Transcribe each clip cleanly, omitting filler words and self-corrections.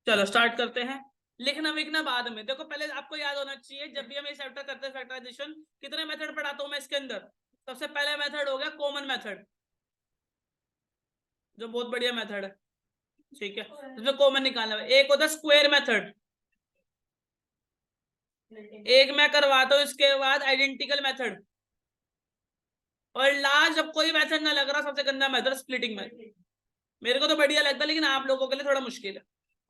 चलो स्टार्ट करते हैं। लिखना विखना बाद में, देखो पहले आपको याद होना चाहिए जब भी हम ये चैप्टर करते हैं फैक्टराइजेशन, कितने मेथड पढ़ाता हूं मैं इसके अंदर। सबसे पहला मेथड हो गया कॉमन मेथड, जो बहुत बढ़िया मेथड है, ठीक है। इसमें कॉमन निकालना है। एक होता है स्क्वायर मेथड, एक मैं करवाता हूं इसके बाद आइडेंटिकल मेथड, और लास्ट जब कोई मेथड ना लग रहा सबसे गंदा मेथड स्प्लिटिंग मेथड। मेरे को तो बढ़िया लगता है लेकिन आप लोगों के लिए थोड़ा मुश्किल है,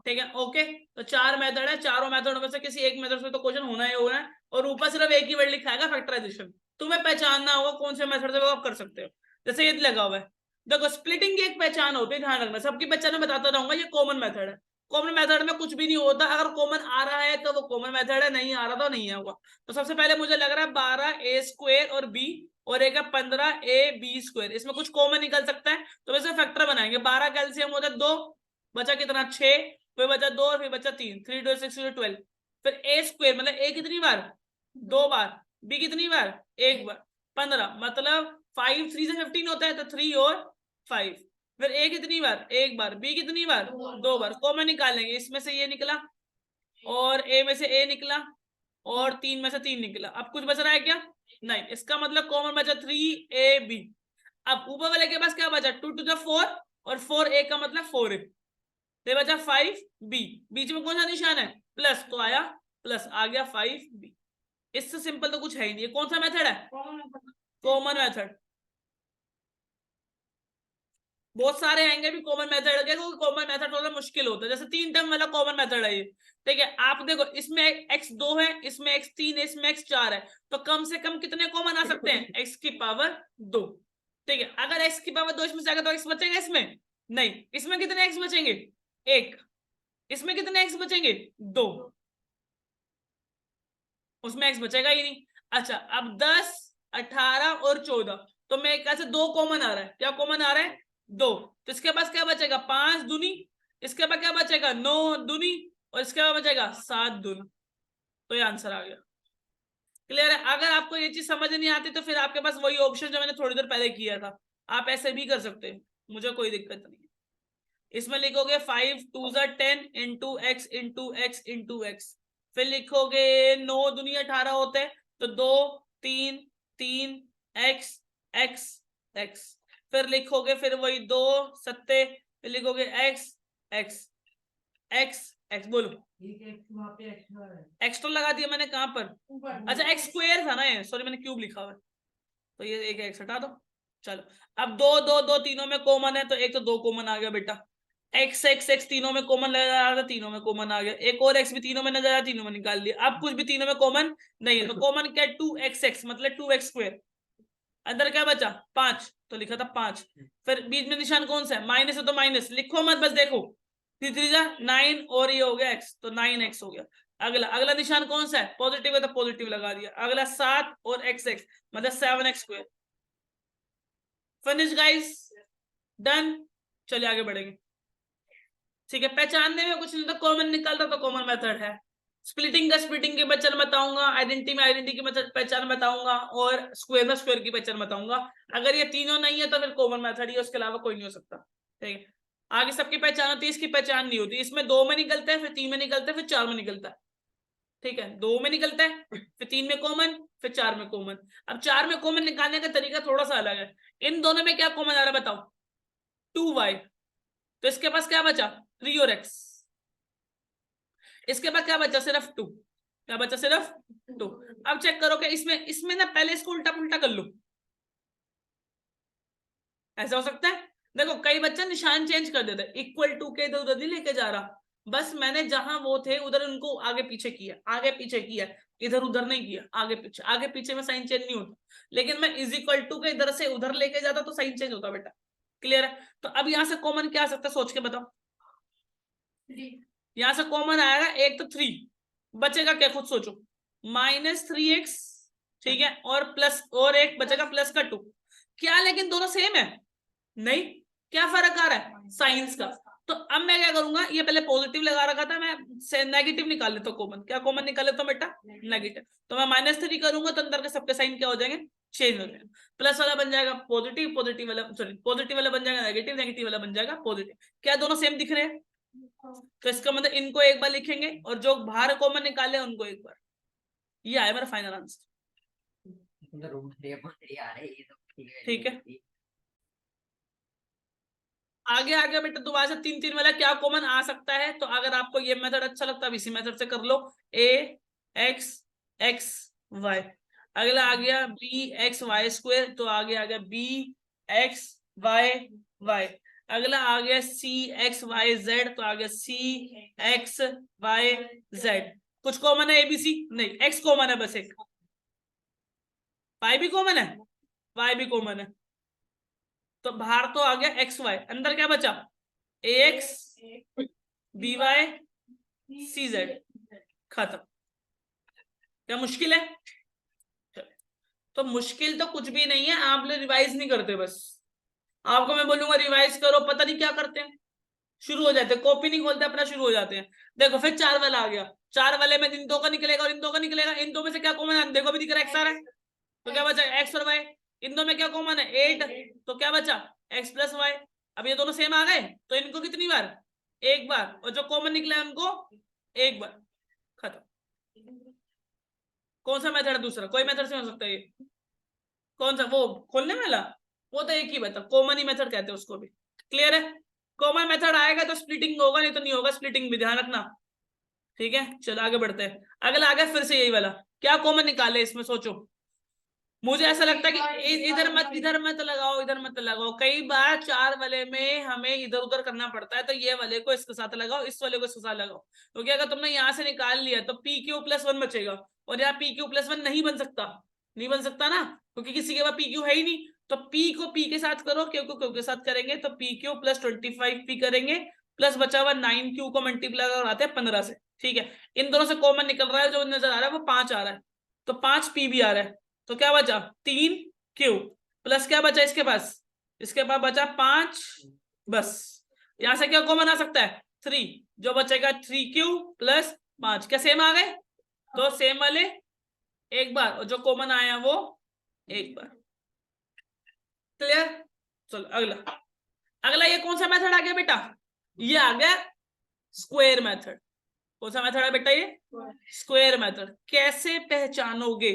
ठीक है। ओके, तो चार मेथड है, चारों मेथडों में से किसी एक मेथड से तो क्वेश्चन होना ही होना है, और ऊपर सिर्फ एक ही वर्ड लिखा है फैक्टराइजेशन। तुम्हें पहचानना होगा कौन से मेथड से वो आप कर सकते हो। जैसे ये लगा हुआ है, देखो स्प्लिटिंग की एक पहचान होती है, ध्यान रखना, सबकी पहचान मैं बताता रहूंगा। ये कॉमन मेथड है, कॉमन मेथड में कुछ भी नहीं होता, अगर कॉमन आ रहा है तो वो कॉमन मेथड है, नहीं आ रहा तो नहीं होगा। तो सबसे पहले मुझे लग रहा है 12a² और b, और एक है 15ab²। इसमें कुछ कॉमन निकल सकता है तो वैसे फैक्टर बनाएंगे। 12 कैल्सियम होता है 2, बचा कितना 6, फिर बचा 2 और फिर बचा 3, 3 2 6 12। फिर a² मतलब a कितनी बार, 2 बार, b कितनी बार, 1 बार, 15 मतलब 5 3 से 15 होता है तो 3 और 5। फिर a कितनी बार, 1 बार, b कितनी बार, 2 बार। कॉमन निकालेंगे, इसमें से ये निकला और a में से a निकला और 3 में से 3 निकला। अब कुछ बच रहा है क्या, नहीं। इसका मतलब कॉमन बचा 3ab। अब ऊपर वाले के पास क्या बचा, 2 to the 4, और 4a का मतलब 4a, तो बचा 5b। बीच में कौन सा निशान है, प्लस, तो आया प्लस, आ गया 5b। इससे सिंपल तो कुछ है ही नहीं। कौन सा मेथड है, कॉमन मेथड। बहुत सारे आएंगे भी कॉमन मेथड के, कॉमन मेथड थोड़ा मुश्किल होता है। जैसे 3 टर्म वाला कॉमन मेथड है ये, ठीक है। आप देखो इसमें x2 है, इसमें x3 है, इसमें x4 है, तो कम से कम कितने कॉमन आ सकते हैं, x की पावर 2, ठीक है। अगर x की पावर 2 इसमें से आएगा तो x बचेगा, इसमें नहीं। इसमें कितने x बचेंगे, 1। इसमें कितने x बचेंगे, 2। उसमें x बचेगा ही नहीं। अच्छा, अब 10 18 और 14, तो मेरे ख्याल से 2 कॉमन आ रहा है। क्या कॉमन आ रहा है, 2। तो इसके पास क्या बचेगा, 5 दूनी, इसके बाद क्या बचेगा, 9 दूनी, और इसके बाद बचेगा 7 दूनी। तो ये आंसर आ गया। क्लियर है। अगर आपको ये चीज समझ नहीं आती तो फिर आपके पास वही ऑप्शन जो मैंने थोड़ी देर पहले किया था, आप ऐसे भी कर सकते हैं, मुझे कोई दिक्कत नहीं है। इसमें लिखोगे 5 2 10 into x into x into x. फिर लिखोगे 9 दुनिया 18 होते हैं, तो 2 3 3 एक्स एक्स एक्स। फिर लिखोगे फिर वही 2 सत्ते, फिर लिखोगे एक्स एक्स एक्स एक्स। बोलो, एक्स्ट्रा लगा दिया मैंने कहां पर, अच्छा x² था ना ये, सॉरी मैंने क्यूब लिखा हुआ है, तो ये एक एक्स हटा दो। चलो, अब 2 2 2 तीनों में कॉमन है, तो एक तो 2 कॉमन आ गया बेटा। एक्स एक्स एक्स तीनों में कॉमन नजर आ रहा था, तीनों में कॉमन आ गया। एक और एक्स भी तीनों में नजर आया, तीनों में निकाल लिया। अब कुछ भी तीनों में कॉमन नहीं है, तो कॉमन क्या, 2x मतलब 2x²। अंदर क्या बचा, 5, तो लिखा था 5। फिर बीच में निशान कौन सा है, माइनस है, तो माइनस लिखो मत, बस देखो 3 3 9, और ये हो गया x, तो 9x हो गया। अगला अगला निशान कौन सा है, पॉजिटिव है तो पॉजिटिव लगा दिया। अगला 7 और x मतलब 7x²। Finish guys, done. चलिए आगे बढ़ेंगे, ठीक है। पहचानने में कुछ नहीं, तो कॉमन निकल रहा तो कॉमन मेथड है। स्प्लिटिंग का स्प्लिटिंग की पहचान बताऊंगा, आइडेंटिटी में आइडेंटिटी की पहचान बताऊंगा, और स्क्वायर में स्क्वायर की पहचान बताऊंगा। अगर ये तीनों नहीं है तो फिर कॉमन मेथड ही, उसके अलावा कोई नहीं हो सकता, ठीक है। आगे सबकी पहचान होती है, इसकी पहचान नहीं होती। इसमें 2 में निकलता है, फिर 3 में निकलता है, फिर 4 में निकलता है, ठीक है। 2 में निकलता है, फिर 3 में कॉमन, फिर 4 में कॉमन। अब 4 में कॉमन निकालने का तरीका थोड़ा सा अलग है। इन दोनों में क्या कॉमन आ रहा है बताओ, 2y, तो इसके पास क्या बचा, 3 और x। इसके बाद क्या बचा, सिर्फ 2। क्या बचा, सिर्फ 2। अब चेक करो कि इसमें इसमें ना पहले इसको उल्टा पुल्टा कर लो, ऐसा हो सकता है। देखो कई बच्चे निशान चेंज कर देते, इक्वल टू के इधर उधर नहीं लेके जा रहा, बस मैंने जहां वो थे उधर उनको आगे पीछे किया, आगे पीछे किया, इधर उधर नहीं किया, आगे पीछे में साइन चेंज नहीं होता। लेकिन मैं इज इक्वल टू के इधर से उधर लेके जाता तो साइन चेंज होता बेटा। क्लियर है। तो अब यहां से कॉमन क्या आ सकता है, सोच के बताओ। यहां से कॉमन आएगा एक, तो 3 बचेगा क्या, खुद सोचो, -3x, ठीक है, और प्लस और एक बचेगा प्लस का 2। क्या लेकिन दोनों सेम है, नहीं। क्या फर्क आ रहा है, साइंस का। तो अब मैं क्या करूंगा, ये पहले पॉजिटिव लगा रखा था, मैं से नेगेटिव निकाल लेता हूँ कॉमन। क्या कॉमन निकाल लेता हूँ बेटा, नेगेटिव। तो मैं -3 करूंगा तो अंदर के सबके साइन क्या हो जाएंगे, चेंज हो जाएगा। प्लस वाला बन जाएगा पॉजिटिव, पॉजिटिव वाला, सॉरी पॉजिटिव वाला बन जाएगा नेगेटिव, नेगेटिव वाला बन जाएगा पॉजिटिव। क्या दोनों सेम दिख रहे हैं, तो इसका मतलब इनको एक बार लिखेंगे और जो बाहर कॉमन निकाले उनको एक बार। ये आया मेरा फाइनल आंसर। ठीक है, आगे आगे बेटा दोबारा से 3 3 वाला क्या कॉमन आ सकता है, तो अगर आपको ये मेथड अच्छा लगता है इसी मेथड से कर लो। ए एक्स एक्स वाई, अगला आ गया बी एक्स वाई स्क्वेयर, तो आगे आ गया बी एक्स वाई वाई। अगला आ गया सी एक्स वाई जेड, तो आ गया सी एक्स वाई जेड। कुछ कॉमन है एबीसी? नहीं, एक्स कॉमन है बस एक, वाई भी कॉमन है, वाई भी कॉमन है, तो बाहर तो आ गया एक्स वाई, अंदर क्या बचा? A X B Y C Z, खत्म। क्या मुश्किल है? तो मुश्किल तो कुछ भी नहीं है, आप लोग रिवाइज नहीं करते बस। आपको मैं बोलूंगा रिवाइज करो, पता नहीं क्या करते हैं, शुरू हो जाते हैं, कॉपी नहीं खोलते अपना, शुरू हो जाते हैं। देखो फिर 4 वाला आ गया, 4 वाले में इन दो का निकलेगा और इन दो का निकलेगा, इन दो में से क्या कॉमन है? देखो भी दिख रहा है एक्स आ रहा है, तो क्या बचा? एक्स और वाई। इन दो में क्या कॉमन है? 8, तो क्या बचा? X plus y. अब ये दोनों सेम आ गए, तो इनको कितनी बार? एक बार, और जो कॉमन निकला है उनको एक बार, खत्म। कौन सा मेथड है दूसरा? कोई मेथड से हो सकता है ये? कौन सा? वो खोलने वाला? वो तो एक ही बता, कॉमन ही मेथड कहते हैं उसको भी। क्लियर है? कॉमन मेथड आएगा तो स्प्लिटिंग होगा, नहीं तो नहीं होगा स्प्लिटिंग भी, ध्यान रखना। ठीक है, चलो आगे बढ़ते हैं। अगला आ गया फिर से यही वाला, क्या कॉमन निकाले इसमें, सोचो। मुझे ऐसा लगता है कि इधर मत लगाओ, इधर मत लगाओ, कई बार 4 वाले में हमें इधर उधर करना पड़ता है, तो ये वाले को इसके साथ लगाओ, इस वाले को इसके साथ लगाओ, क्योंकि अगर तुमने यहाँ से निकाल लिया तो पी क्यू प्लस 1 बचेगा, और यहाँ पी क्यू प्लस 1 नहीं बन सकता, नहीं बन सकता ना, क्योंकि किसी के पास पी क्यू है ही नहीं। तो पी को पी के साथ करो, क्यू को क्यू के साथ करेंगे, तो पी क्यू प्लस 25 पी करेंगे, प्लस बचा हुआ 9 क्यू को मल्टीप्लाई कराते हैं 15 से। ठीक है, इन दोनों से कॉमन निकल रहा है, जो नजर आ रहा है वो 5 आ रहा है, तो 5 पी भी आ रहा है, तो क्या बचा? 3 क्यू, प्लस क्या बचा इसके पास? इसके पास बचा 5, बस। यहां से क्या कॉमन आ सकता है? 3, जो बचेगा 3 क्यू प्लस 5, क्या सेम आ गए? तो सेम वाले एक बार, और जो कॉमन आया वो एक बार। क्लियर? चलो अगला, अगला ये कौन सा मेथड आ गया बेटा? ये आ गया स्क्वायर मेथड। कौन सा मेथड है बेटा ये? Square method. कैसे पहचानोगे?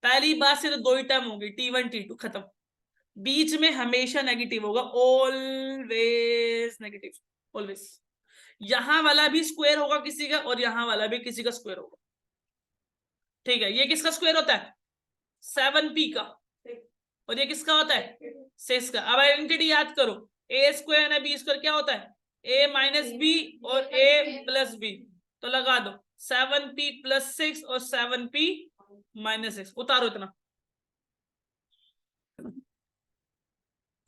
पहली बात सिर्फ 2 ही टर्म होगी, T1 T2, खत्म। बीच में हमेशा नेगेटिव होगा, ऑलवेज नेगेटिव, ऑलवेज। यहां वाला भी स्क्वायर होगा किसी का, और यहां वाला भी किसी का स्क्वायर होगा। ठीक है, ये किसका स्क्वायर होता है? 7p का, और ये किसका होता है? 6 का। अब आइडेंटिटी याद करो, ए स्क्वायर है बी स्क्वायर क्या होता है? ए माइनस बी और ए प्लस बी, तो लगा दो 7p प्लस 6 और 7p माइनस 6, उतारो इतना।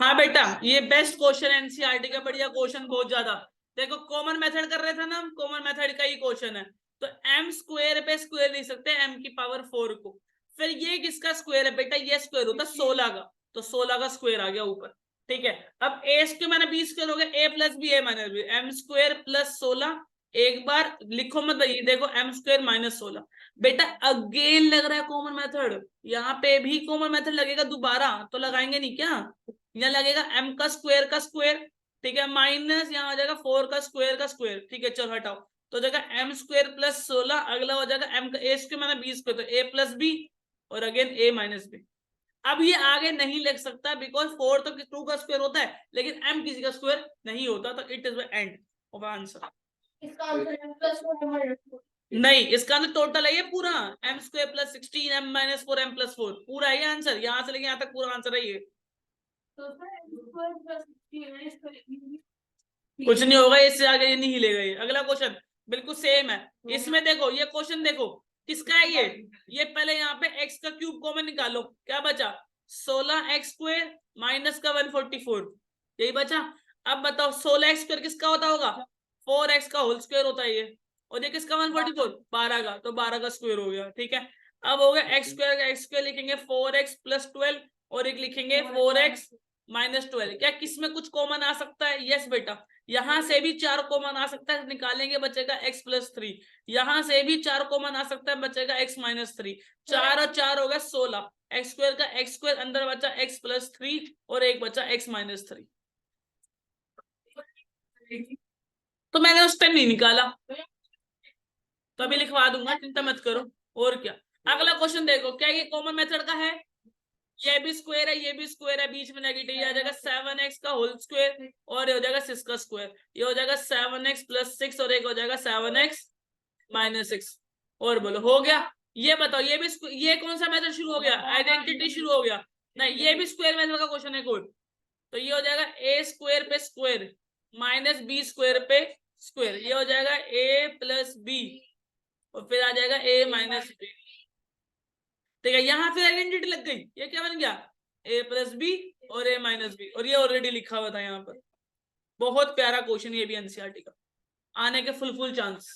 हाँ बेटा, ये बेस्ट क्वेश्चन एनसीईआरटी का, बढ़िया क्वेश्चन, बहुत ज्यादा। देखो कॉमन मेथड कर रहे थे ना हम, कॉमन मेथड का ही क्वेश्चन है, तो एम स्क्वायर पे स्क्वायर लिख सकते हैं, एम की पावर 4 को। फिर ये किसका स्क्वायर है बेटा? ये स्क्वायर होता है 16 का, तो 16 का स्क्वायर आ गया ऊपर। ठीक है, अब A square minus B square हो गया, A plus B A minus B, M square plus 16, एक बार लिखो मत, ये देखो एम स्क्वायर माइनस 16। बेटा अगेन लग रहा है कॉमन मेथड, यहाँ पे भी कॉमन मेथड लगेगा दोबारा, तो लगाएंगे नहीं क्या? यहाँ लगेगा m का स्क्वायर, ठीक है, माइनस यहाँ आ जाएगा 4 का स्क्वायर, ठीक है, चलो हटाओ, तो हो जाएगा एम स्क्वायर प्लस 16, अगला हो जाएगा एम का ए स्क्वायर माइनस बी स्क्वायर, तो ए प्लस बी और अगेन ए माइनस बी। अब ये आगे नहीं लिख सकता, बिकॉज 4 तो 2 का स्क्वायर होता है, लेकिन m किसी का स्क्वायर नहीं होता, तो it is the end of answer. नहीं, इसका आंसर टोटल है ये पूरा, m square plus 16 m minus 4 m plus 4, पूरा है ये आंसर, यहाँ से लेके यहाँ तक पूरा आंसर है ये। कुछ नहीं होगा, इससे आगे ये नहीं हिलेगा। ये अगला क्वेश्चन बिल्कुल सेम है, इसमें देखो ये क्वेश्चन देखो किसका है ये पहले यहाँ पे x का क्यूब कॉमन निकालो, क्या बचा? 16x स्क्वायर माइनस का 144, यही बचा। अब बताओ 16x स्क्वायर किसका होता होगा? 4x का होल स्क्वायर होता है ये, और ये किसका 144? 12 का, तो 12 का स्क्वायर हो गया। ठीक है, अब हो गया x स्क्वायर का x स्क्वायर लिखेंगे 4x प्लस 12, और एक लिखेंगे 4x माइनस 12। क्या किसमें कुछ कॉमन आ सकता है? यस बेटा, यहां से भी 4 कॉमन आ सकता है, निकालेंगे बचेगा x प्लस 3, यहां से भी 4 कॉमन आ सकता है, बचेगा x माइनस 3, 4 और 4 हो गया 16, एक्स स्क्वायर का एक्स स्क्वायर, अंदर बचा x प्लस 3 और एक बचा x माइनस 3। तो मैंने उस टाइम नहीं निकाला, तो अभी लिखवा दूंगा, चिंता मत करो। और क्या, अगला क्वेश्चन देखो, क्या ये कॉमन मेथड का है? ये भी स्क्वायर है, ये भी स्क्वायर है, बीच में नेगेटिव आ जाएगा 7x का होल स्क्वायर, और ये हो जाएगा 6 का स्क्वायर, ये हो जाएगा 7x + 6, और एक हो जाएगा 7x - 6। और बोलो हो गया? ये बताओ, ये भी ये कौन सा मेथड शुरू हो गया? आइडेंटिटी शुरू हो गया। नहीं, ये भी स्क्वायर मेथड का क्वेश्चन है कोड। तो ये हो जाएगा a स्क्वायर पे स्क्वायर -b स्क्वायर पे स्क्वायर, ये हो जाएगा a + b, और फिर आ जाएगा a - b। ठीक है, यहाँ फिर आइडेंटिटी लग गई। ये क्या बन गया? a + b और a - b, और ये ऑलरेडी लिखा हुआ था यहाँ पर। बहुत प्यारा क्वेश्चन, ये भी एनसीईआरटी का आने के फुल चांस।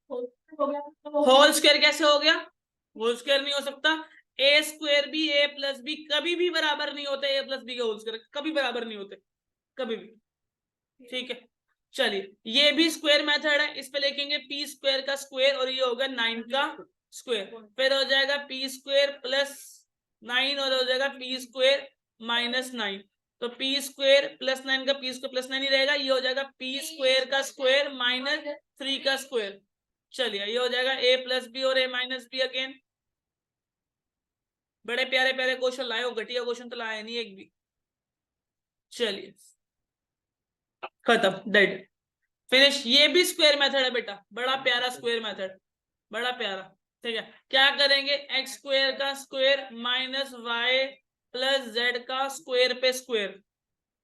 होल स्क्वायर कैसे हो गया? होल स्क्वायर नहीं हो सकता। a स्क्वायर भी a + b कभी भी बराबर नहीं होते, a + b के होल स्क्वायर कभी बराबर नहीं होते, कभी भी। ठीक है, चलिए, ये भी स्क्वायर मेथड है। इस पे लिखेंगे p स्क्वायर का स्क्वायर, और ये होगा 9 का स्क्वायर, फिर हो जाएगा p स्क्वायर + 9, और हो जाएगा p स्क्वायर -9। तो p स्क्वायर + 9 का p स्क्वायर + 9 ही रहेगा, ये हो जाएगा p स्क्वायर का स्क्वायर -3 का स्क्वायर। चलिए, ये हो जाएगा a + b और a - b अगेन। बड़े प्यारे प्यारे क्वेश्चन लाए हो, घटिया क्वेश्चन तो लाए नहीं एक भी। चलिए, खत्म, डेड, फिनिश। ये भी स्क्वायर मेथड है बेटा, बड़ा प्यारा स्क्वायर मेथड, बड़ा प्यारा। ठीक है, क्या करेंगे? x स्क्वायर का स्क्वायर -y + z का स्क्वायर पे स्क्वायर।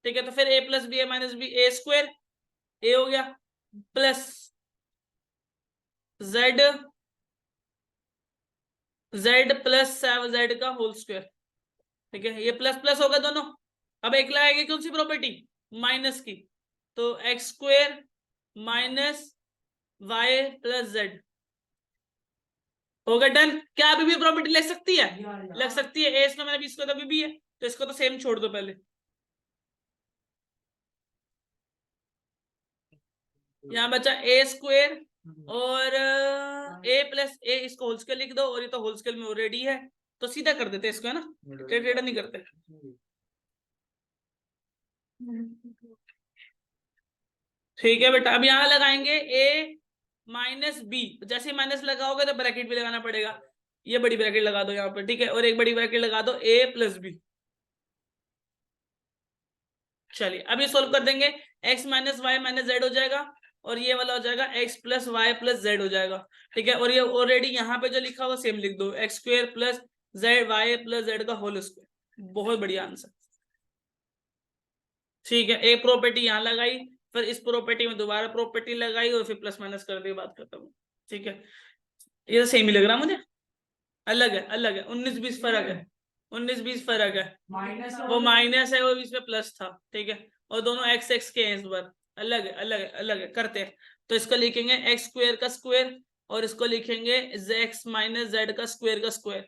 ठीक है, तो फिर a + b a - b a square, a हो गया, प्लस z + 7z का होल स्क्वायर। ठीक है, ये प्लस प्लस होगा दोनों। अब एक लगाएंगे कौन सी प्रॉपर्टी? माइनस की। तो x स्क्वायर -y + z होगा, डन। क्या अभी भी प्रॉपर्टी लग सकती है? लग सकती है। ए इसमें मैंने इसको तो अभी भी है, तो इसको तो सेम छोड़ दो पहले। यहाँ बचा a स्क्वायर और a + a, इसको होल स्क्वायर लिख दो, और ये तो होल स्क्वायर में ऑलरेडी है, तो सीधा कर देते इसको, है ना, टेढ़ा नहीं करते। ठीक है बेटा, अब यहाँ लगाएंगे a - b। जैसे माइनस लगाओगे तो ब्रैकेट भी लगाना पड़ेगा, ये बड़ी ब्रैकेट लगा दो यहाँ पर। ठीक है, और एक बड़ी ब्रैकेट लगा दो a + b। चलिए, अब ये सोल्व कर देंगे, x - y - z हो जाएगा, और ये वाला हो जाएगा x + y + z हो जाएगा। ठीक है, और ये ऑलरेडी यहाँ पे जो लिखा हुआ सेम लिख दो, x square + z y + z का होल स्क्वायर। बहुत बढ़िया आंसर। ठीक है, एक प्रॉपर्टी यहाँ लगाई, फिर इस प्रॉपर्टी में दोबारा प्रॉपर्टी लगाई, और फिर प्लस माइनस कर दी, बात खत्म। ठीक है, ये तो सेम ही लग रहा मुझे। अलग है, अलग है, 19-20 फर्क है, 19-20 फर्क है। वो माइनस है, वो इसमें प्लस था। ठीक है, और दोनों एक्स एक्स के हैं इस बार। अलग है, अलग है, अलग है, करते हैं। तो इसको लिखेंगे x स्क्वायर का स्क्वायर, और इसको लिखेंगे x - z का स्क्वायर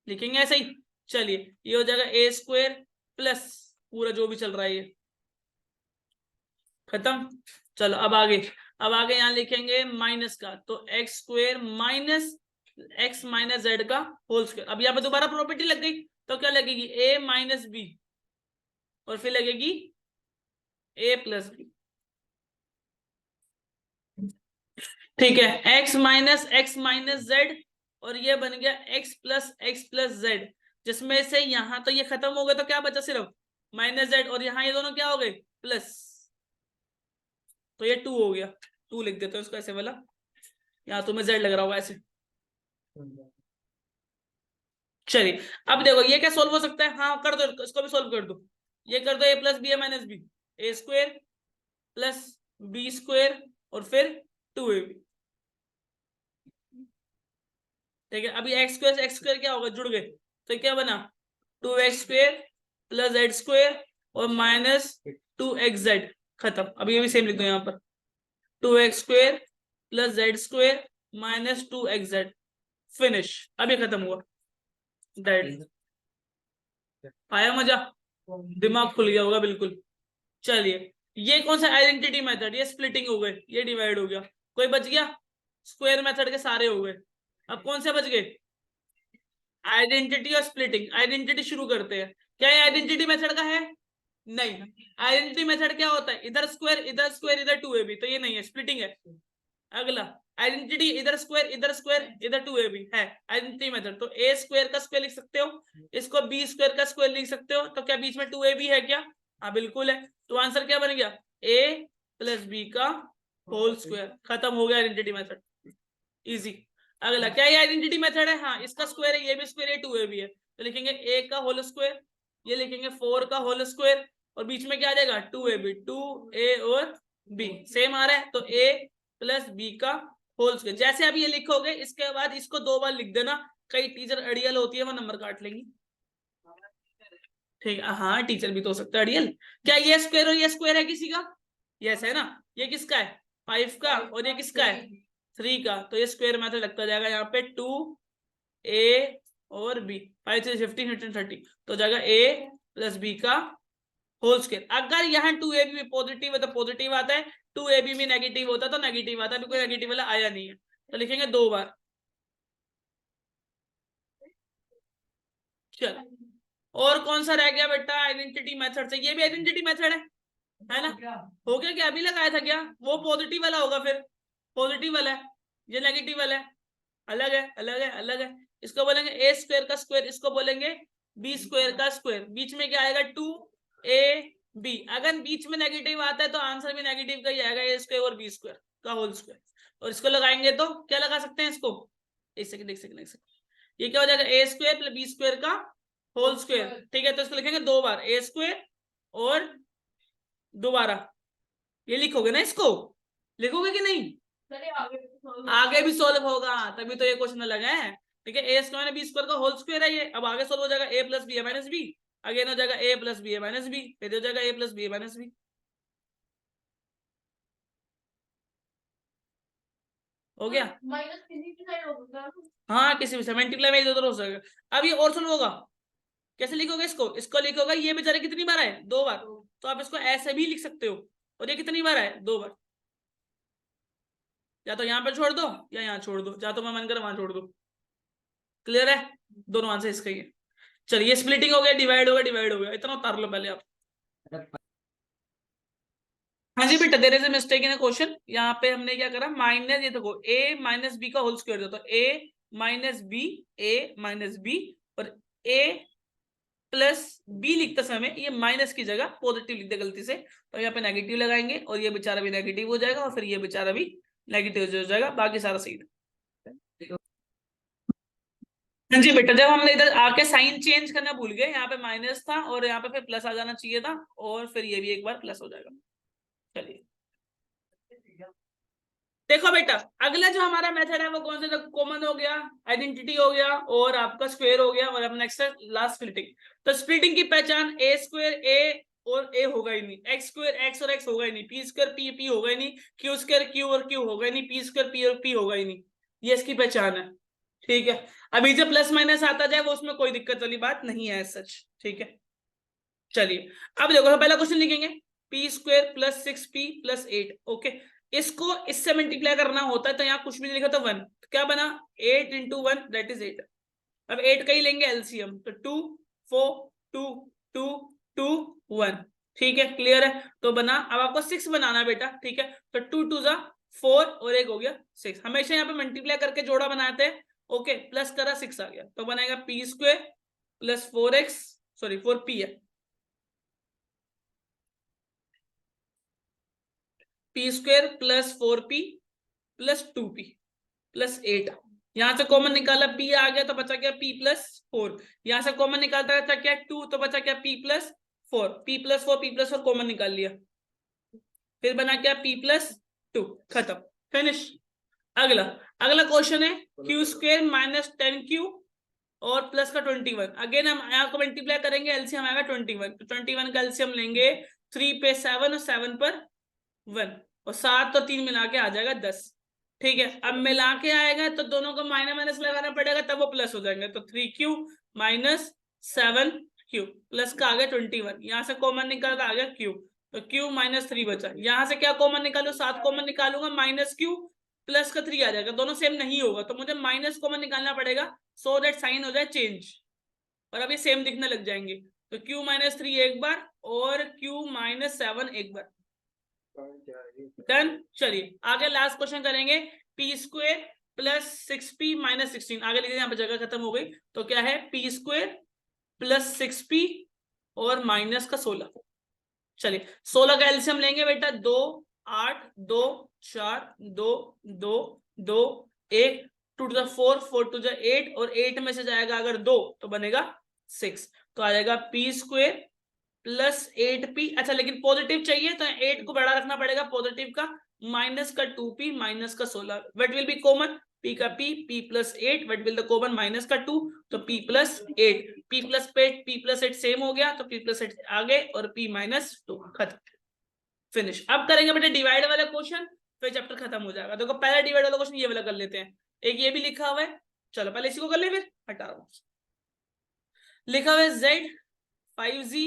लिखेंगे ऐसे ही। चलिए, ये हो जाएगा a स्क्वायर प्लस पूरा जो भी चल रहा है ये, खत्म। चलो, अब आगे यहाँ लिखेंगे माइनस का, तो x स्क्वायर - x - z का होल स्क्वायर। अब यहाँ पे दोबारा प्रॉपर्टी लग गई, तो क्या लगेगी? a - b, और फिर लगेगी a + b। ठीक है, x - z, और ये बन गया x + z, जिसमें से यहाँ तो ये खत्म हो गया, तो क्या बचा? सिर्फ -z, और यहाँ ये दोनों क्या हो गए? प्लस। तो ये 2 हो गया, 2 लिख देते हो इसको ऐसे वाला, यहाँ तुम्हें z लग रहा होगा ऐसे। चलिए, अब देखो ये क्या सोल्व हो सकता है? हाँ, कर दो, इसको भी सोल्व कर दो। ये कर दो, a + b - b, a square + b square, और फिर 2ab। ठीक है, अभी x स्क्वायर क्या होगा? जुड़ गए, तो क्या बना? 2x स्क्वायर + z स्क्वायर और -2xz। खत्म। अब ये भी सेम लिख दो यहाँ पर, 2x square + z square -2xz। Finish. अब ये खत्म हुआ, डेड। आया मजा? दिमाग खुल गया होगा बिल्कुल। चलिए, ये कौन सा आइडेंटिटी मेथड? ये स्प्लिटिंग हो गई, ये डिवाइड हो गया, कोई बच गया? स्क्वायर मेथड के सारे हो गए। अब कौन से बच गए? आइडेंटिटी और स्प्लिटिंग। आइडेंटिटी शुरू करते हैं। क्या ये आइडेंटिटी मेथड का है? नहीं, आइडेंटिटी मेथड क्या होता है, इधर स्क्वायर इधर 2ab, तो ये नहीं है, स्प्लिटिंग है। अगला आइडेंटिटी इधर स्क्वायर इधर 2ab है आइडेंटिटी मेथड, तो a स्क्वायर का स्क्वायर लिख सकते हो, इसको b स्क्वायर का स्क्वायर लिख सकते हो, तो क्या बीच में 2ab है क्या? हाँ बिल्कुल है, तो आंसर क्या बन गया, a प्लस b का होल स्क्वायर। खत्म हो गया आइडेंटिटी मेथड, इजी। अगला क्या ये आइडेंटिटी मेथड है, हाँ इसका स्क्वायर है, ये भी स्क्वायर है, 2ab है, तो लिखेंगे a का होल स्क्वायर, ये लिखेंगे 4 का होल स्क्वायर, और बीच में क्या आ जाएगा 2ab, 2a और b सेम आ रहा है, तो a प्लस b का होल स्क्वायर। जैसे आप ये लिखोगे इसके बाद इसको 2 बार लिख देना, कई टीचर अड़ियल होती है वो नंबर काट लेंगी। ठीक है, हाँ टीचर भी तो हो सकता है अड़ियल। क्या ये स्क्वायर और ये स्क्वायर है किसी का? यस है ना, ये किसका है 5 का, और ये किसका है 3 का, तो ये स्क्वायर मेथड लगता जाएगा यहाँ पे 2a और b, 5 से 15 15 30, तो जाएगा a प्लस b का होल स्क्वायर। अगर यहाँ 2ab भी पॉजिटिव है तो पॉजिटिव आता है, 2ab भी नेगेटिव होता है तो नेगेटिव आता है, अभी कोई नेगेटिव वाला आया नहीं है, तो लिखेंगे 2 बार। चलो, और कौन सा रह गया बेटा आइडेंटिटी मेथड से, ये भी आइडेंटिटी मेथड है ना? हो गया क्या, अभी लगाया था क्या? वो पॉजिटिव वाला होगा, फिर पॉजिटिव वाला है, ये नेगेटिव वाला है, अलग है अलग है अलग है। इसको बोलेंगे ए स्क्वायर का स्क्वायर, इसको बोलेंगे बी स्क्वायर का स्क्वायर, बीच में क्या आएगा 2ab। अगर बीच में नेगेटिव आता है तो आंसर भी नेगेटिव का ही आएगा, ए स्क्वायर और बी स्क्वायर का होल स्क्वायर। और इसको लगाएंगे तो क्या लगा सकते हैं इसको, एक सेकंड एक सेकंड एक सेकंड, ये क्या हो जाएगा ए स्क्वायर प्लस बी स्क्वायर का होल स्क्वायर। ठीक है, तो इसको लिखेंगे 2 बार ए स्क्वायर, और दोबारा ये लिखोगे ना, इसको लिखोगे कि नहीं? आगे भी सोल्व होगा, तभी तो ये क्वेश्चन लगा है। ठीक है, ए स्क्वायर बी स्क्वायर का होल स्क्वायर है ये, अब आगे सोल्व हो जाएगा A plus B minus B, again हो जाएगा A plus B minus B, फिर हो जाएगा A plus B minus B. हो गया, हाँ किसी भी से मल्टीप्लाई में इधर हो जाएगा। अब ये और सोल्व होगा, कैसे लिखोगे इसको, इसको लिखोगे ये बेचारे कितनी बार है 2 बार, तो आप इसको ऐसे भी लिख सकते हो, और ये कितनी बार है 2 बार, या तो यहाँ पे छोड़ दो या यहाँ छोड़ दो, या तो मैं मन कर वहां छोड़ दो। क्लियर है, दोनों आंसर इसका ही है। चलिए स्प्लिटिंग हो गया, डिवाइड हो गया, इतना उतार लो पहले आप। हाँ जी बेटा, there is a mistake in question, यहाँ पे हमने क्या करा माइनस, ये देखो a माइनस बी का होल स्क्वायर, तो a minus b, a minus b, और a प्लस बी लिखते समय ये माइनस की जगह पॉजिटिव लिख दे गलती से, तो यहाँ पे नेगेटिव लगाएंगे, और ये बेचारा भी नेगेटिव हो जाएगा, और फिर ये बेचारा भी नेगेटिव हो जाएगा, बाकी सारा सही है। हाँ जी बेटा, जब हमने इधर आके साइन चेंज करना भूल गए, यहाँ पे माइनस था और यहाँ पे फिर प्लस आ जाना चाहिए था, और फिर ये भी एक बार प्लस हो जाएगा। चलिए देखो बेटा, अगला जो हमारा मेथड है वो कौन सा, कॉमन हो गया, आइडेंटिटी हो गया, और आपका स्क्वायर हो गया, और अब नेक्स्ट है लास्ट स्प्लिटिंग। तो स्प्लिटिंग की पहचान ए स्क्वायर ए और ए होगा ही नहीं, एक्स स्क्वायर एक्स और एक्स होगा ही नहीं, पी स्क्वायर पी पी होगा ही नहीं, क्यू स्क्वायर क्यू और क्यू होगा ही नहीं, पी स्क्वायर पी और पी होगा ही नहीं, ये इसकी पहचान है। ठीक है, अभी जो प्लस माइनस आता जाए वो उसमें कोई दिक्कत वाली बात नहीं है सच। ठीक है, चलिए अब देखो पहला क्वेश्चन लिखेंगे, P square plus 6p plus 8। Okay, इसको इससे मल्टीप्लाई करना होता है, तो यहाँ कुछ भी नहीं लिखा तो 1, तो क्या बना 8 इंटू 1 दैट इज 8। अब 8 का ही लेंगे एलसीएम, तो 2 4 2 2 2 1। ठीक है, क्लियर है, तो बना, अब आपको 6 बनाना है बेटा। ठीक है, तो 2 2 जा 4 और एक हो गया 6, हमेशा यहाँ पे मल्टीप्लाई करके जोड़ा बनाते हैं। ओके, प्लस करा 6 आ गया, तो बनाएगा P square plus 4x, sorry 4p है, P square plus 4p plus 2p plus 8। यहां से कॉमन निकाला p आ गया, तो बचा क्या p प्लस 4, यहां से कॉमन निकालता था क्या 2, तो बचा क्या p plus 4, p plus 4 p plus 4 common निकाल लिया, फिर बना क्या p प्लस 2, खत्म, फिनिश। अगला अगला क्वेश्चन है क्यू स्क्वायर माइनस 10q और प्लस का 21। अगेन हम यहाँ को मल्टीप्लाई करेंगे, एलसीएम आएगा 21, तो 21 का एलसीएम लेंगे, 3 पे 7 और 7 पर 1, और 7 और 3 मिला के आ जाएगा 10। ठीक है, अब मिला के आएगा तो दोनों को माइनस माइनस लगाना पड़ेगा, तब वो प्लस हो जाएंगे, तो 3q माइनस 7q प्लस का आ गया 21, यहाँ से कॉमन निकाल आ गया q, तो q माइनस 3 बचा, यहाँ से क्या कॉमन निकालू 7 कॉमन निकालूंगा, माइनस q प्लस का 3 आ जाएगा, दोनों सेम नहीं होगा, तो मुझे माइनस कॉमन निकालना पड़ेगा, सो दैट साइन हो जाए चेंज, और अब ये सेम दिखने लग जाएंगे, तो q-3 एक बार और q-7 एक बार। डन। चलिए आगे लास्ट क्वेश्चन करेंगे, p² प्लस 6p माइनस 16। आगे लिखिए, यहाँ पे जगह खत्म हो गई। तो क्या है, p² प्लस 6p और माइनस का 16। चलिए 16 का एलसीएम लेंगे बेटा, 2 8 2 4 2 2 2 1 2 to the 4 4 to the 8 और 8 में से जाएगा अगर 2 तो बनेगा 6। तो आ जाएगा p² प्लस 8p। अच्छा लेकिन पॉजिटिव चाहिए तो 8 को बड़ा रखना पड़ेगा पॉजिटिव का, माइनस का 2p माइनस का 16। What will be common, p का p plus 8, what will the common, minus का 2 तो p plus 8, p plus 8 same हो गया तो p प्लस 8 आगे और p माइनस 2 खत्म, फिनिश। अब करेंगे बेटे डिवाइड वाला क्वेश्चन, फिर चैप्टर खत्म हो जाएगा। देखो पहला डिवाइड वाला क्वेश्चन ये वाला कर लेते हैं, एक ये भी लिखा हुआ है, चलो पहले इसी को कर ले, फिर हटा रहा हूं। लिखा हुआ है z 5z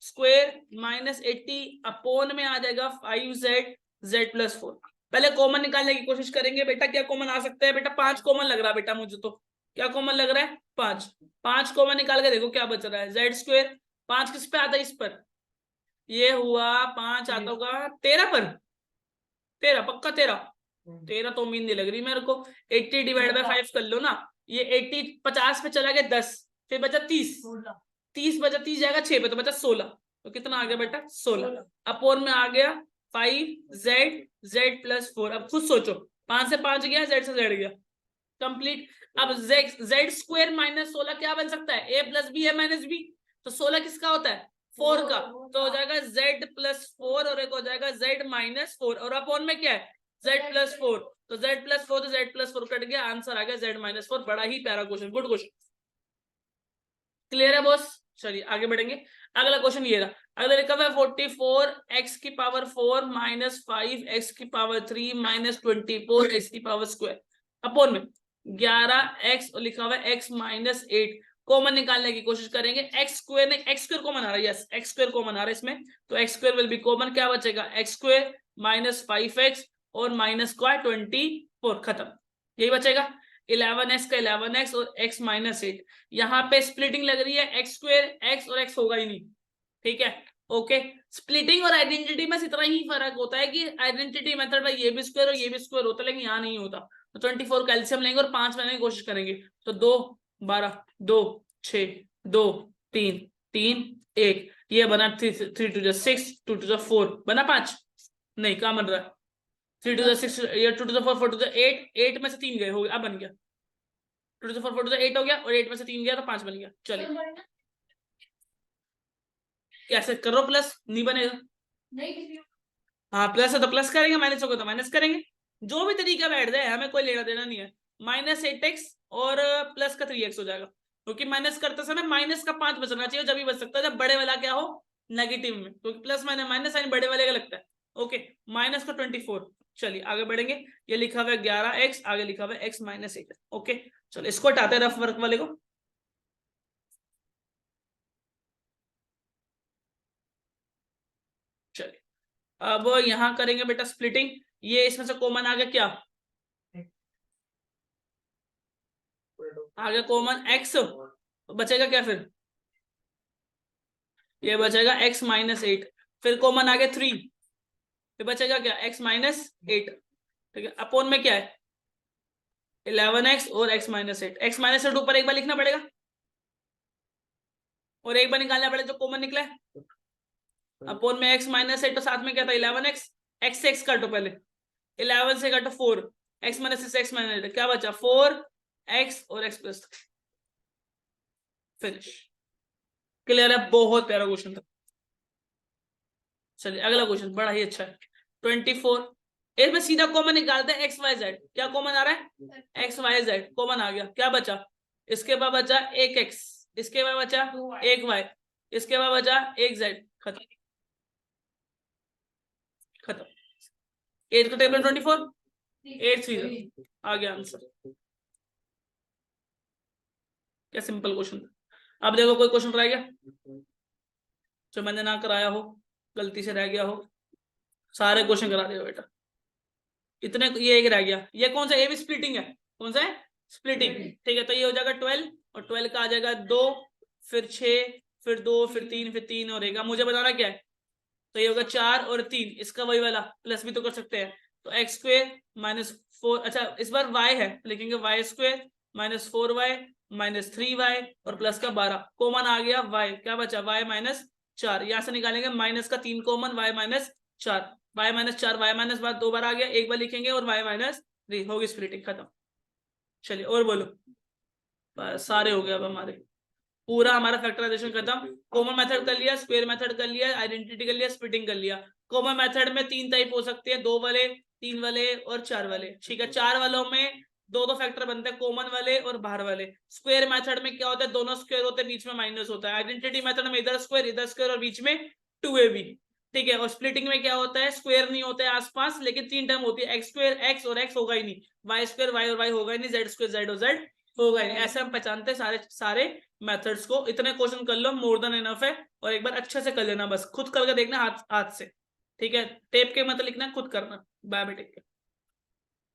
square minus 80 upon में आ जाएगा 5z z प्लस 4। पहले कॉमन निकालने की कोशिश करेंगे बेटा, क्या कॉमन आ सकता है बेटा, 5 कॉमन लग रहा है बेटा मुझे तो, क्या कॉमन लग रहा है 5। 5 कॉमन निकाल के देखो क्या बच रहा है, z स्क्वायर 5 किस पे आता है, इस पर, ये हुआ 5 आता होगा 13 पर, 13 पक्का 13 तो उम्मीद नहीं लग रही मेरे को। 80 डिवाइड बाय 5 कर लो ना, ये 80 50 पे चला गया 10, फिर बचा 30, 30 बचा 30 जाएगा 6 पे तो बचा 16, तो कितना आ गया बेटा 16 अपोन में आ गया 5z z प्लस 4। अब खुद सोचो, 5 से 5 गया, z से z गया, कंप्लीट। अब z स्क्वायर माइनस 16 क्या बन सकता है, a प्लस बी है माइनस बी, तो 16 किसका होता है 4 का, तो हो जाएगा z प्लस 4 और एक हो जाएगा z माइनस 4 और अपोन में क्या है z प्लस 4, तो z प्लस 4 तो z प्लस 4 कट गया, आंसर आ गया z माइनस 4। बड़ा ही प्यारा क्वेश्चन, गुड क्वेश्चन, क्लियर है बॉस। चलिए आगे बढ़ेंगे, अगला क्वेश्चन ये रहा, अगला लिखा हुआ है 44 x की पावर 4 माइनस 5 x की पावर 3 माइनस 24 x की पावर स्क्वायर अपोन में 11x और लिखा हुआ है x माइनस 8। कॉमन निकालने की कोशिश करेंगे, x स्क्वायर ने x स्क्वायर कॉमन आ रहा है, यस x स्क्वायर कॉमन आ रहा है इसमें, तो x square will be common, क्या बचेगा x स्क्वायर माइनस 5x और माइनस का 24 खत्म, यही बचेगा। 11x का 11x और x माइनस 8, यहाँ पे स्प्लिटिंग लग रही है, x स्क्वायर x और x होगा ही नहीं, ठीक है ओके। स्प्लिटिंग और आइडेंटिटी में इतना ही फर्क होता है कि आइडेंटिटी मेथड में ये भी स्क्वायर और ये भी स्क्वायर होता है, लेकिन यहाँ नहीं होता। तो 24 कैल्शियम लेंगे और 5 बनाने की कोशिश करेंगे, तो 2 12 2 6 2 3 3 1, ये बना 3 2 to the 6 2 to the 4 बना 5, नहीं कहाँ बन रहा है 3 to the 6 ये 2 to the 4 4 to the 8, 8 में से 3 गए हो गया, अब बन गया 2 to the 4 4 to the 8 हो गया और 8 में से 3 गया तो 5 बन गया। चलिए कैसे करो, प्लस नहीं बनेगा, नहीं हाँ प्लस है तो प्लस करेंगे, माइनस होगा तो माइनस करेंगे, जो भी तरीका बैठ जाए हमें कोई लेना देना नहीं है। माइनस 8x और प्लस का 3x हो जाएगा, क्योंकि माइनस करते समय माइनस का 5 बचना चाहिए, जब भी बच सकता है जब बड़े वाला क्या हो नेगेटिव में, क्योंकि प्लस माइनस साइन बड़े वाले का लगता है, ओके माइनस का 24। चलिए आगे बढ़ेंगे, ये लिखा हुआ है 11x, आगे लिखा हुआ है x माइनस 8, ओके चलो इसको हटाते हैं रफ वर्क वाले को। चलिए अब यहां करेंगे बेटा स्प्लिटिंग, ये इसमें से कॉमन आ गया क्या, आ गया कॉमन x, बचेगा क्या फिर, ये बचेगा x माइनस 8, फिर कॉमन आ गया 3, फिर बचेगा क्या x माइनस 8, ठीक है अपोन में क्या है 11x और x माइनस 8, x माइनस 8 ऊपर एक बार लिखना पड़ेगा और एक बार निकालना पड़ेगा जो कॉमन निकला है, अपोन में x माइनस 8 तो साथ में क्या था 11x, x से x काटो पहले, 11 से काटो 4, x माइनस 6 x माइनस 8 क्या बचा 4x और x प्लस, फिनिश, क्लियर है, बहुत प्यारा क्वेश्चन था। चलिए अगला क्वेश्चन बड़ा ही अच्छा है, 24, इसमें सीधा कॉमन निकालते हैं x y z, क्या कॉमन आ रहा है x y z कॉमन आ गया, क्या बचा, इसके बाद बचा एक x, इसके बाद बचा एक y, इसके बाद बचा एक z, खत्म खत्म, 8 को टेबल 24 8 3 आ गया आंसर, क्या सिंपल क्वेश्चन था। अब देखो कोई क्वेश्चन रह गया जो मैंने ना कराया हो, गलती से रह गया हो, सारे क्वेश्चन करा दिया बेटा, इतने, ये एक रह गया, ये कौन सा, ये भी स्प्लिटिंग है, कौन सा है स्प्लिटिंग, ठीक है तो ये हो जाएगा 12 और 12 का आ जाएगा 2, फिर 6 फिर 2 फिर 3 फिर 3 और 1। मुझे बताना क्या है, तो ये होगा 4 और 3, इसका वही वाला प्लस भी तो कर सकते हैं, तो एक्स स्क्वेयर माइनस 4, अच्छा इस बार y है, लिखेंगे Y square minus 4y minus 3y और प्लस का 12, कॉमन आ गया y, क्या बचा y माइनस 4, यहां से निकालेंगे माइनस का 3 common, y minus 4, y minus 4, y minus बार 2 बार आ गया, एक बार लिखेंगे और y माइनस 3, होगी स्प्लिटिंग खत्म। चलिए और बोलो, बस सारे हो गए अब हमारे, पूरा हमारा फैक्टराइजेशन खत्म। कॉमन मेथड कर लिया, स्क्वायर मेथड कर लिया, आइडेंटिटी कर लिया, स्प्लिटिंग कर लिया। कॉमन मेथड में 3 टाइप हो सकते हैं, 2 वाले, 3 वाले और 4 वाले, ठीक है। 4 वालों में दो फैक्टर बनते हैं, कॉमन वाले और बाहर वाले। स्क्वायर मेथड में क्या होता है, दोनों स्क्वायर होते हैं, बीच में माइनस होता है। आइडेंटिटी मेथड में इधर स्क्वायर और बीच में 2ab, ठीक है। और स्प्लिटिंग में क्या होता है, स्क्वायर नहीं होता है आसपास, लेकिन 3 टर्म होती है, एक्स स्क्वायर एक्स और एक्स होगा ही नहीं, वाई स्क्वायर वाई और वाई होगा ही नहीं, जेड स्क्वायर जेड और जेड होगा ही नहीं। ऐसे हम पहचानते हैं सारे सारे मेथड्स को। इतने क्वेश्चन कर लो, मोर देन इनफ है, और एक बार अच्छे से कर लेना, बस खुद करके देखना हाथ हाथ से, ठीक है। टेप के मतलब लिखना, खुद करना। बाय बेटे।